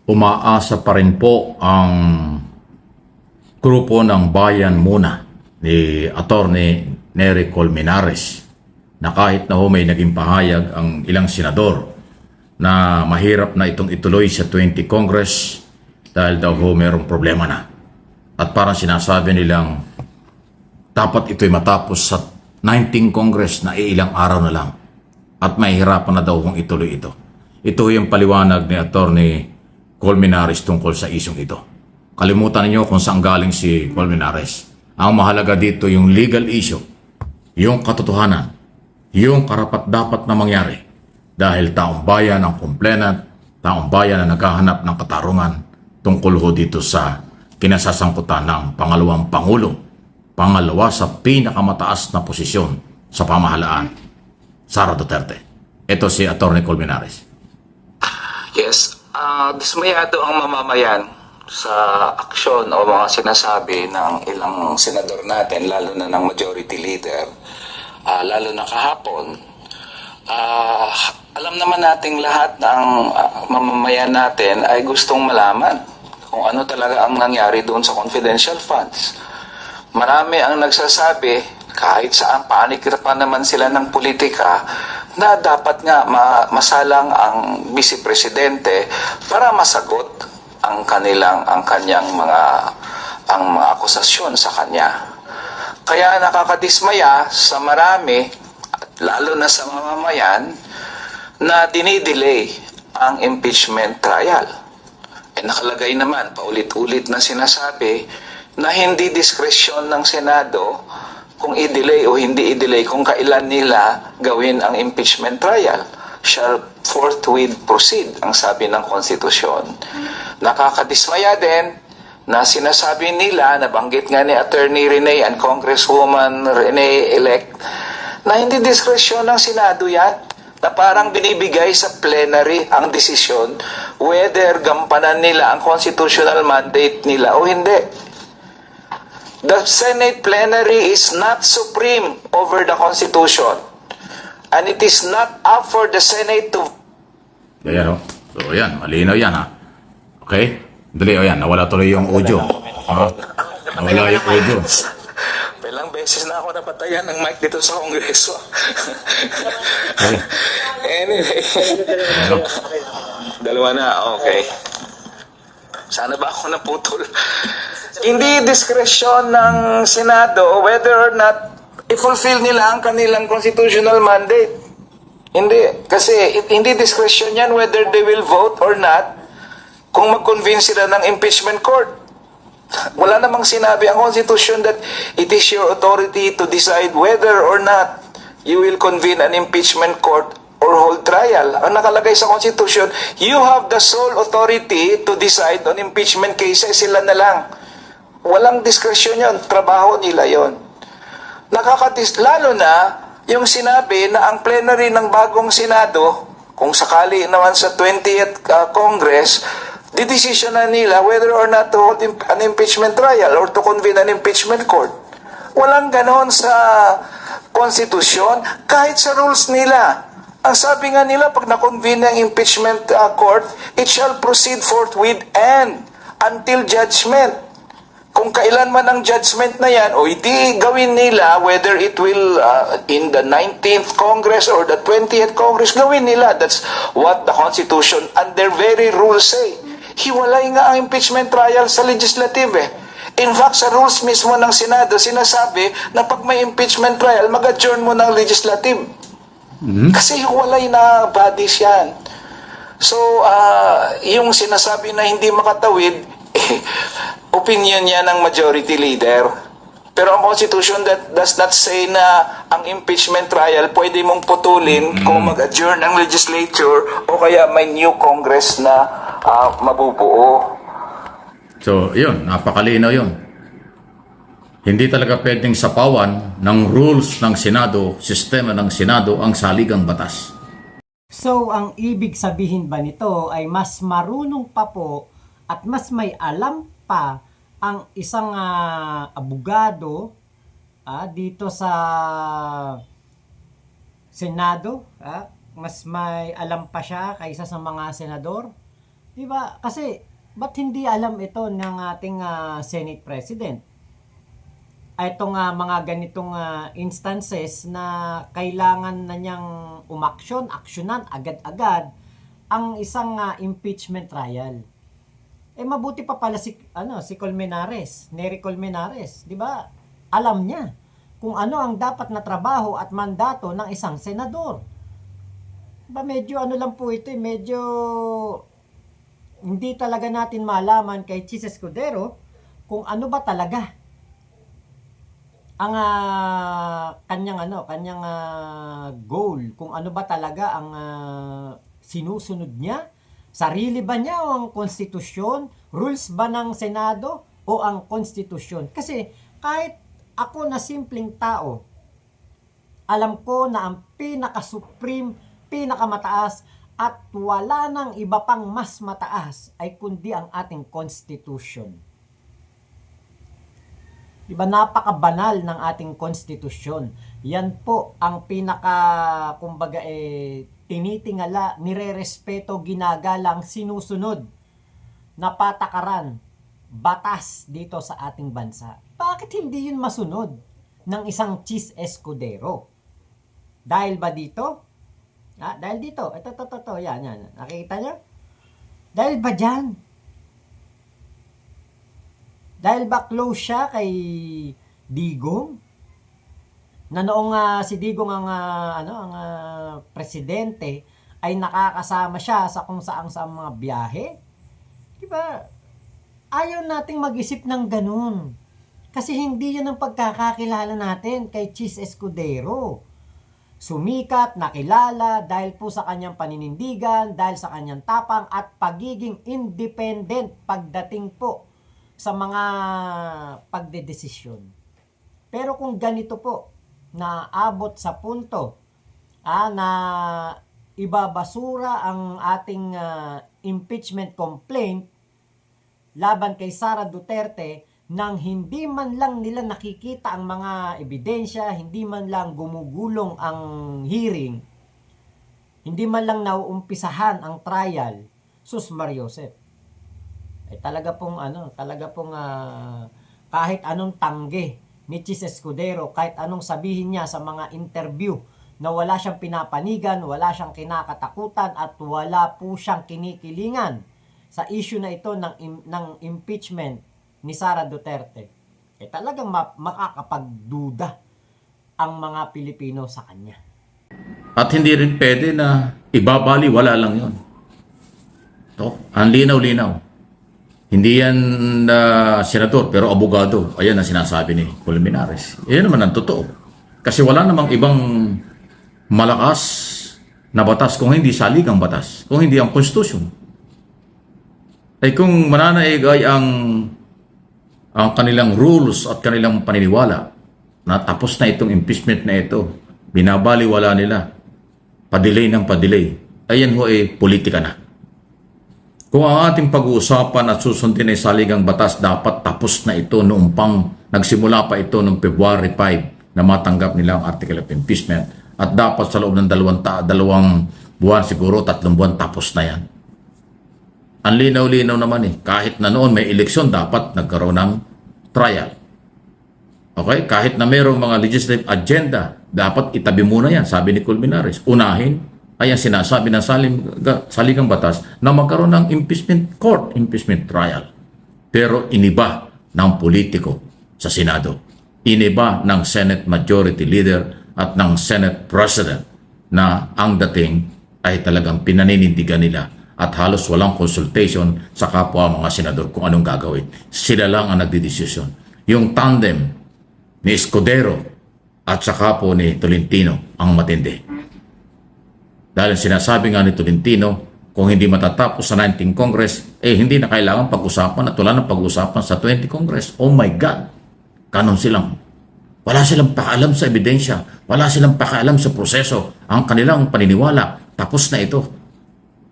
umaasa pa rin po ang grupo ng Bayan Muna ni Attorney Nery Colmenares na kahit na may naging pahayag ang ilang senador na mahirap na itong ituloy sa 20 Congress dahil daw mayroong problema na. At parang sinasabi nilang dapat ito'y matapos sa 19 Congress na ilang araw na lang at mahihirapan na daw kung ituloy ito. Ito yung paliwanag ni Attorney Colmenares tungkol sa isyong ito. Kalimutan niyo kung saan galing si Colmenares. Ang mahalaga dito yung legal issue, yung katotohanan, yung karapat-dapat na mangyari. Dahil taong bayan ang complainant, taong bayan na naghahanap ng katarungan tungkol ho dito sa kinasasangkutan ng pangalawang Pangulo, pangalawa sa pinakamataas na posisyon sa pamahalaan, Sara Duterte. Ito si Attorney Colmenares. Yes, dismayado ang mamamayan sa aksyon o mga sinasabi ng ilang senador natin, lalo na ng majority leader, lalo na kahapon. Alam naman nating lahat ng mamamayan natin ay gustong malaman kung ano talaga ang nangyari doon sa confidential funds. Marami ang nagsasabi, kahit saan panikirapan naman sila ng politika, na dapat nga masalang ang Vice Presidente para masagot ang kanyang mga akusasyon sa kanya. Kaya nakakadismaya sa marami, at lalo na sa mamamayan, na dinidelay ang impeachment trial. Nakalagay naman, paulit-ulit na sinasabi na hindi diskresyon ng Senado kung i-delay o hindi i-delay kung kailan nila gawin ang impeachment trial. Shall forthwith proceed, ang sabi ng konstitusyon. Nakakadismaya din na sinasabi nila, nabanggit nga ni Attorney Rene and Congresswoman Rene-elect, na hindi diskresyon ng Senado yan, na parang binibigay sa plenary ang desisyon whether gampanan nila ang constitutional mandate nila o hindi. The Senate plenary is not supreme over the Constitution, and it is not up for the Senate to... Ayan o. So ayan, malinaw yan ha. Okay? Dali o yan, nawala tuloy yung audio. Nawala yung audio. Ilang beses na ako napatayan ng mic dito sa Kongreso. Okay. Anyway. Dalawa na, okay. Sana ba ako naputol? Hindi diskresyon ng Senado whether or not i-fulfill nila ang kanilang constitutional mandate. Hindi. Kasi hindi diskresyon yan whether they will vote or not kung mag-convince sila ng impeachment court. Wala namang sinabi ang Constitution that it is your authority to decide whether or not you will convene an impeachment court or hold trial. Ang nakalagay sa Constitution, you have the sole authority to decide on impeachment cases. Sila na lang. Walang diskresyon yun. Trabaho nila yon. Lalo na yung sinabi na ang plenary ng bagong Senado, kung sakali naman sa 20th Congress, di-decision na nila whether or not to hold an impeachment trial or to convene an impeachment court. Walang ganon sa konstitusyon, kahit sa rules nila. Ang sabi nga nila, pag na-convene ang impeachment court, it shall proceed forthwith and until judgment. Kung kailan man ang judgment na yan, o hindi gawin nila, whether it will in the 19th Congress or the 20th Congress, gawin nila. That's what the Constitution and their very rules say. Hiwalay nga ang impeachment trial sa legislative eh. In fact, sa rules mismo ng Senado, sinasabi na pag may impeachment trial, mag-adjourn mo ng legislative. Kasi hiwalay na bodies yan. So, yung sinasabi na hindi makatawid, opinion niya ng majority leader. Pero ang Constitution that does not say na ang impeachment trial pwede mong putulin kung mag-adjourn ang legislature o kaya may new Congress na mabubuo. So, yun, napakalinaw yun. Hindi talaga pwedeng sapawan ng rules ng Senado, sistema ng Senado, ang saligang batas. So, ang ibig sabihin ba nito ay mas marunong pa po at mas may alam pa ang isang abogado dito sa Senado, mas may alam pa siya kaysa sa mga senador Di ba? Kasi, ba't hindi alam ito ng ating Senate President? Itong mga ganitong instances na kailangan na niyang aksyonan agad-agad ang isang impeachment trial. Mabuti pa pala si Colmenares, Nery Colmenares, 'di ba? Alam niya kung ano ang dapat na trabaho at mandato ng isang senador. Ba medyo lang po ito, medyo hindi talaga natin malaman kay Chis Escudero kung ano ba talaga ang kanyang goal, kung ano ba talaga ang sinusunod niya. Sarili ba niya o ang konstitusyon? Rules ba ng Senado o ang konstitusyon? Kasi kahit ako na simpleng tao, alam ko na ang pinaka-supreme, pinakamataas at wala nang iba pang mas mataas ay kundi ang ating constitution. Diba, napakabanal ng ating konstitusyon. Yan po ang kumbaga tinitingala, nirerespeto, ginagalang, sinusunod na patakaran, batas dito sa ating bansa. Bakit hindi yun masunod ng isang Chis Escudero? Dahil ba dito? Dahil dito. Ito. Yan. Nakikita nyo? Dahil ba dyan? Dahil ba close siya kay Digong? Na noong si Digong ang presidente ay nakakasama siya sa kung saan sa mga biyahe. Di ba? Ayaw nating mag-isip ng ganun. Kasi hindi yan ang pagkakakilala natin kay Chis Escudero. Sumikat, nakilala dahil po sa kanyang paninindigan, dahil sa kanyang tapang at pagiging independent pagdating po sa mga pagdedesisyon. Pero kung ganito po, na abot sa punto na ibabasura ang ating impeachment complaint laban kay Sara Duterte nang hindi man lang nila nakikita ang mga ebidensya, hindi man lang gumugulong ang hearing, hindi man lang nauumpisahan ang trial, sus Mariosep. Talaga pong kahit anong tangge ni Chis Escudero, kahit anong sabihin niya sa mga interview na wala siyang pinapanigan, wala siyang kinakatakutan at wala po siyang kinikilingan sa issue na ito ng impeachment ni Sara Duterte, talagang makakapagduda ang mga Pilipino sa kanya. At hindi rin pwede na ibabali, wala lang yun. Ang linaw-linaw. Hindi yan senador, pero abogado. Ayan ang sinasabi ni Colmenares. Ayan naman ang totoo. Kasi wala namang ibang malakas na batas kung hindi saligang batas, kung hindi ang konstitusyon. Kung mananaig ay ang kanilang rules at kanilang paniniwala na tapos na itong impeachment na ito, binabaliwala nila, padelay ng padelay, ayan ho politika na. Kung ang ating pag-uusapan at susundin ay saligang batas, dapat tapos na ito noong nagsimula pa ito noong February 5 na matanggap nila ang article of impeachment. At dapat sa loob ng dalawang buwan, siguro 3 buwan, tapos na yan. Ang linaw-linaw naman kahit na noon may eleksyon, dapat nagkaroon ng trial. Okay? Kahit na mayroong mga legislative agenda, dapat itabi muna yan, sabi ni Colmenares. Unahin ay ang sinasabi ng saligang batas na magkaroon ng impeachment court, impeachment trial. Pero iniba ng politiko sa Senado. Iniba ng Senate Majority Leader at ng Senate President na ang dating ay talagang pinaninindigan nila at halos walang consultation sa kapwa mga senador kung anong gagawin. Sila lang ang nagdidesisyon. Yung tandem ni Escudero at saka po ni Tolentino ang matindi. Dahil sinasabi nga ni Tolentino, kung hindi matatapos sa 19th Congress, hindi na kailangan pag-usapan at wala nang pag-usapan sa 20th Congress. Oh my God! Ganon silang. Wala silang pakialam sa ebidensya. Wala silang pakialam sa proseso. Ang kanilang paniniwala, tapos na ito.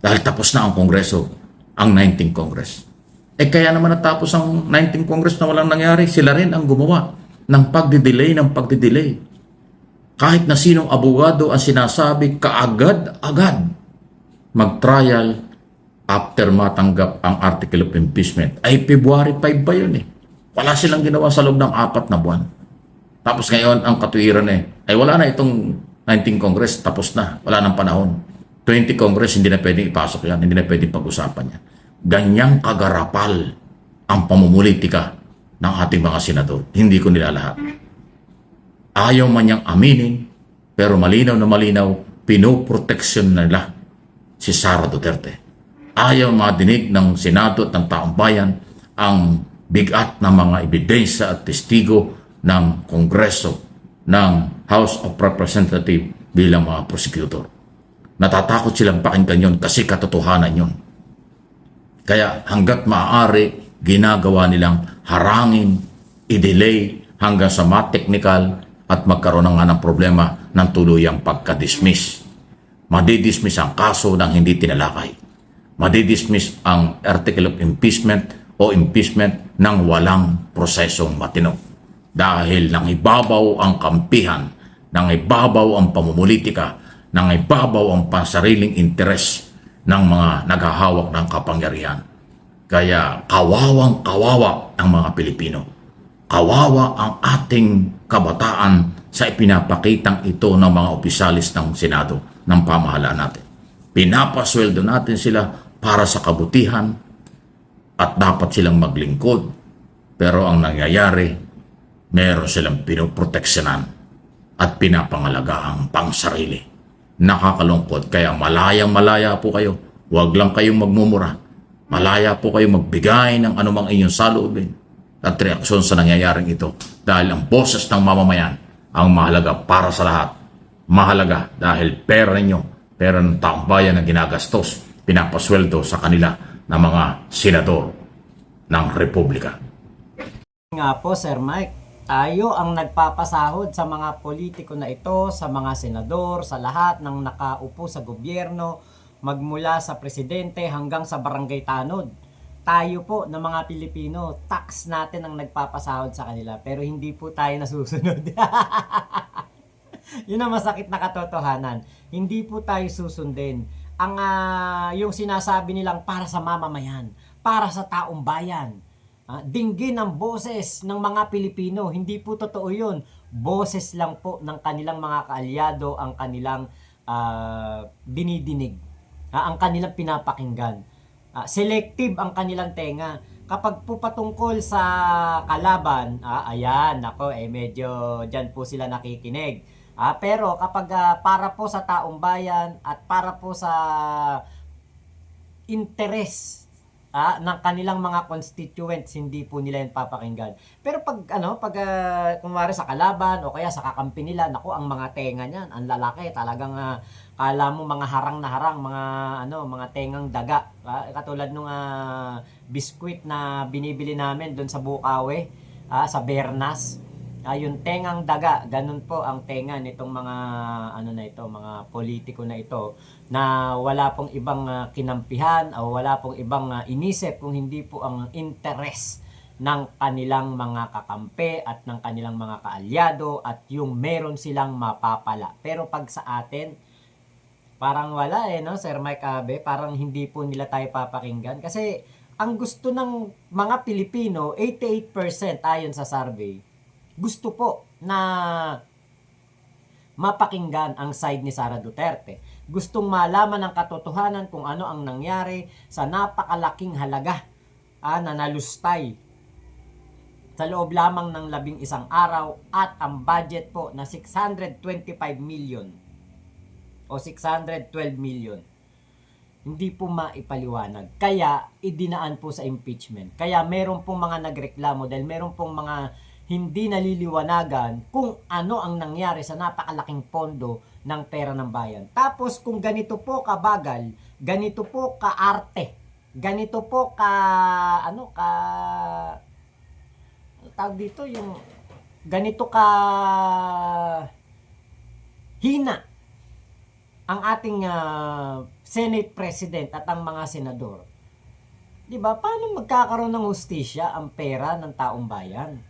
Dahil tapos na ang Kongreso, ang 19th Congress. Kaya naman natapos ang 19th Congress na walang nangyari, sila rin ang gumawa ng pagdidelay. Kahit na sinong abogado ang sinasabi, kaagad-agad mag-trial after matanggap ang article of impeachment, ay February 5 pa yun eh. Wala silang ginawa sa loob ng 4 na buwan. Tapos ngayon, ang katuwiran ay wala na itong 19 Congress, tapos na. Wala nang panahon. 20 Congress, hindi na pwedeng ipasok yan, hindi na pwedeng pag-usapan yan. Ganyang kagarapal ang pamumulitika ng ating mga senador. Hindi ko nilalahat. Ayaw man niyang aminin, pero malinaw na malinaw, pinoproteksyon nila si Sara Duterte. Ayaw madinig ng Senado at ng taong bayan ang bigat ng mga ebidensya at testigo ng Kongreso, ng House of Representatives bilang mga prosecutor. Natatakot silang pakinggan yun kasi katotohanan yun. Kaya hanggat maaari, ginagawa nilang harangin, i-delay hanggang sa ma-technical at magkaroon na nga ng problema ng tuluyang pagka-dismiss. Madidismiss ang kaso ng hindi tinalakay. Madidismiss ang article of impeachment o impeachment ng walang prosesong matino. Dahil nang ibabaw ang kampihan, nang ibabaw ang pamumulitika, nang ibabaw ang pansariling interes ng mga naghahawak ng kapangyarihan. Kaya kawawang kawawa ang mga Pilipino. Kawawa ang ating kabataan sa ipinapakitang ito ng mga opisyalis ng Senado ng pamahalaan natin. Pinapasweldo natin sila para sa kabutihan at dapat silang maglingkod. Pero ang nangyayari, meron silang pinoproteksyonan at pinapangalagaang pangsarili. Nakakalungkot, kaya malayang-malaya po kayo. Huwag lang kayong magmumura. Malaya po kayong magbigay ng anumang inyong saloobin at reaksyon sa nangyayaring ito. Dahil ang boses ng mamamayan ang mahalaga para sa lahat. Mahalaga dahil pera ninyo, pera ng taong bayan na ginagastos, pinapasweldo sa kanila ng mga senador ng Republika. Nga po, Sir Mike, tayo ang nagpapasahod sa mga politiko na ito, sa mga senador, sa lahat ng nakaupo sa gobyerno, magmula sa presidente hanggang sa barangay tanod. Tayo po na mga Pilipino, tax natin ang nagpapasahod sa kanila, pero hindi po tayo nasusunod. Yun ang masakit na katotohanan. Hindi po tayo susundin. Yung sinasabi nilang para sa mamamayan, para sa taong bayan. Dinggin ang boses ng mga Pilipino. Hindi po totoo yun. Boses lang po ng kanilang mga kaalyado ang kanilang dinidinig. Ang kanilang pinapakinggan. Selective ang kanilang tenga. Kapag po patungkol sa kalaban, ayan, ako, medyo dyan po sila nakikinig. Pero kapag para po sa taong bayan at para po sa interes ng kanilang mga constituents, hindi po nila yan papakinggan. Pero pag kunwari sa kalaban o kaya sa kakampi nila, naku, ang mga tenga niyan, ang lalaki, talagang kala mo mga harang na harang, mga tengang daga. Katulad nung biskwit na binibili namin doon sa Bukawi, sa Bernas. Yung tengang daga, ganun po ang tenga nitong mga mga politiko na ito, na wala pong ibang kinampihan o wala pong ibang inisip kung hindi po ang interes ng kanilang mga kakampi at ng kanilang mga kaalyado at yung meron silang mapapala. Pero pag sa atin, parang wala no, Sir Mike Abe, parang hindi po nila tayo papakinggan kasi ang gusto ng mga Pilipino, 88% ayon sa survey, gusto po na mapakinggan ang side ni Sara Duterte. Gustong malaman ang katotohanan kung ano ang nangyari sa napakalaking halaga na nalustay sa loob lamang ng 11 araw at ang budget po na 625 million o 612 million. Hindi po maipaliwanag. Kaya idinaan po sa impeachment. Kaya meron pong mga nagreklamo dahil meron pong mga hindi naliliwanagan kung ano ang nangyari sa napakalaking pondo ng pera ng bayan. Tapos kung ganito po kabagal, ganito po kaarte, ganito po tawag dito, yung ganito ka hina ang ating Senate President at ang mga senador. 'Di ba? Paano magkakaroon ng hustisya ang pera ng taong bayan?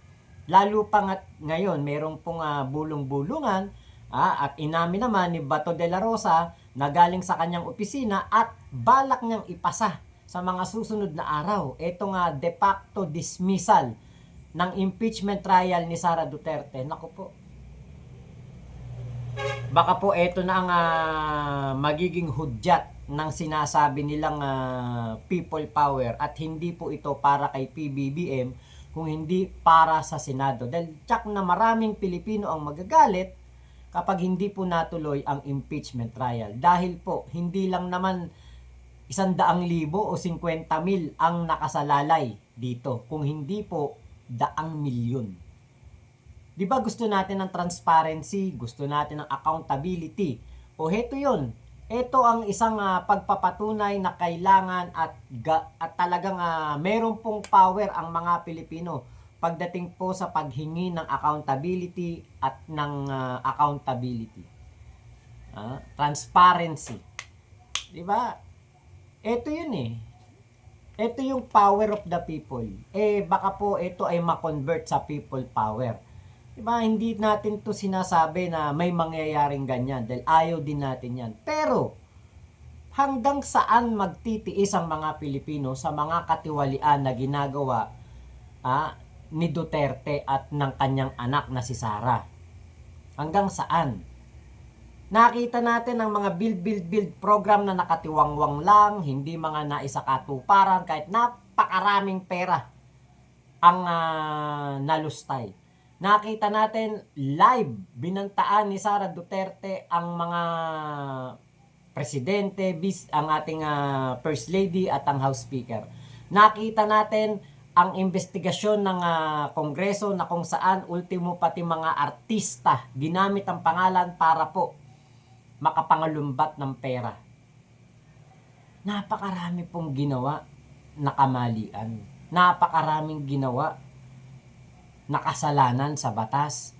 Lalo pa ngayon, merong pong bulong-bulungan at inamin naman ni Bato de la Rosa na galing sa kanyang opisina at balak niyang ipasa sa mga susunod na araw. Ito nga de facto dismissal ng impeachment trial ni Sara Duterte. Naku po. Baka po ito na ang magiging hudyat ng sinasabi nilang people power at hindi po ito para kay PBBM kung hindi para sa Senado. Dahil tsak na maraming Pilipino ang magagalit kapag hindi po natuloy ang impeachment trial. Dahil po, hindi lang naman 100,000 o 50,000 ang nakasalalay dito. Kung hindi po, 100,000,000. Di ba gusto natin ng transparency, gusto natin ng accountability? O heto yun. Ito ang isang pagpapatunay na kailangan at talagang meron pong power ang mga Pilipino pagdating po sa paghingi ng accountability at ng accountability. Transparency. Di ba? Ito yun eh. Ito yung power of the people. Baka po ito ay ma-convert sa people power. Diba, hindi natin to sinasabi na may mangyayaring ganyan dahil ayaw din natin yan. Pero, hanggang saan magtitiis ang mga Pilipino sa mga katiwalian na ginagawa ni Duterte at ng kanyang anak na si Sara? Hanggang saan? Nakita natin ang mga build program na nakatiwangwang lang, hindi mga naisakatuparan, kahit napakaraming pera ang nalustay. Nakita natin live, binantaan ni Sara Duterte ang mga presidente, ang ating First Lady at ang House Speaker. Nakita natin ang investigasyon ng Kongreso na kung saan ultimo pati mga artista ginamit ang pangalan para po makapangalumbat ng pera. Napakarami pong ginawa na kamalian. Napakaraming ginawa na kasalanan sa batas.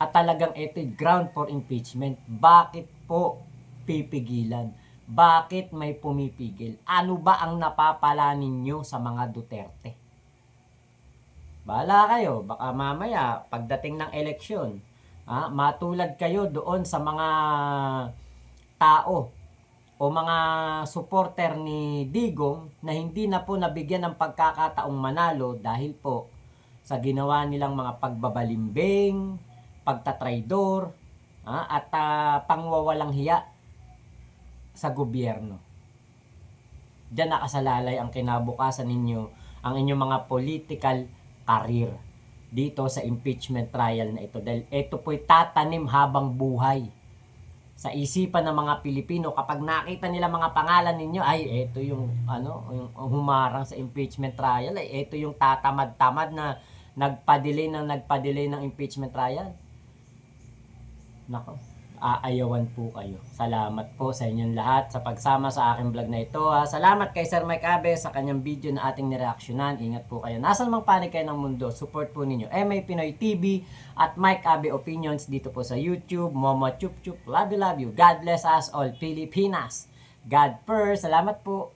At talagang ito'y ground for impeachment. Bakit po pipigilan? Bakit may pumipigil? Ano ba ang napapala ninyo sa mga Duterte? Bahala kayo. Baka mamaya, pagdating ng eleksyon, matulad kayo doon sa mga tao o mga supporter ni Digong na hindi na po nabigyan ng pagkakataong manalo dahil po sa ginawa nilang mga pagbabalimbing, pagtatraidor, at pangwawalang hiya sa gobyerno. Diyan nakasalalay ang kinabukasan ninyo, ang inyong mga political career dito sa impeachment trial na ito. Dahil ito po'y tatanim habang buhay sa isipan ng mga Pilipino. Kapag nakita nila mga pangalan ninyo, ay ito yung yung humarang sa impeachment trial, ay ito yung tatamad-tamad na nagpa-delay ng impeachment trial. Nako, aayawan po kayo. Salamat po sa inyong lahat sa pagsama sa aking vlog na ito. Salamat kay Sir Mike Abe sa kanyang video na ating nireaksyonan. Ingat po kayo. Nasaan mang panig kayo ng mundo, support po ninyo MA Pinoy TV at Mike Abe Opinions dito po sa YouTube. Momo Chup Chup. Love you, love you. God bless us all Pilipinas. God first. Salamat po.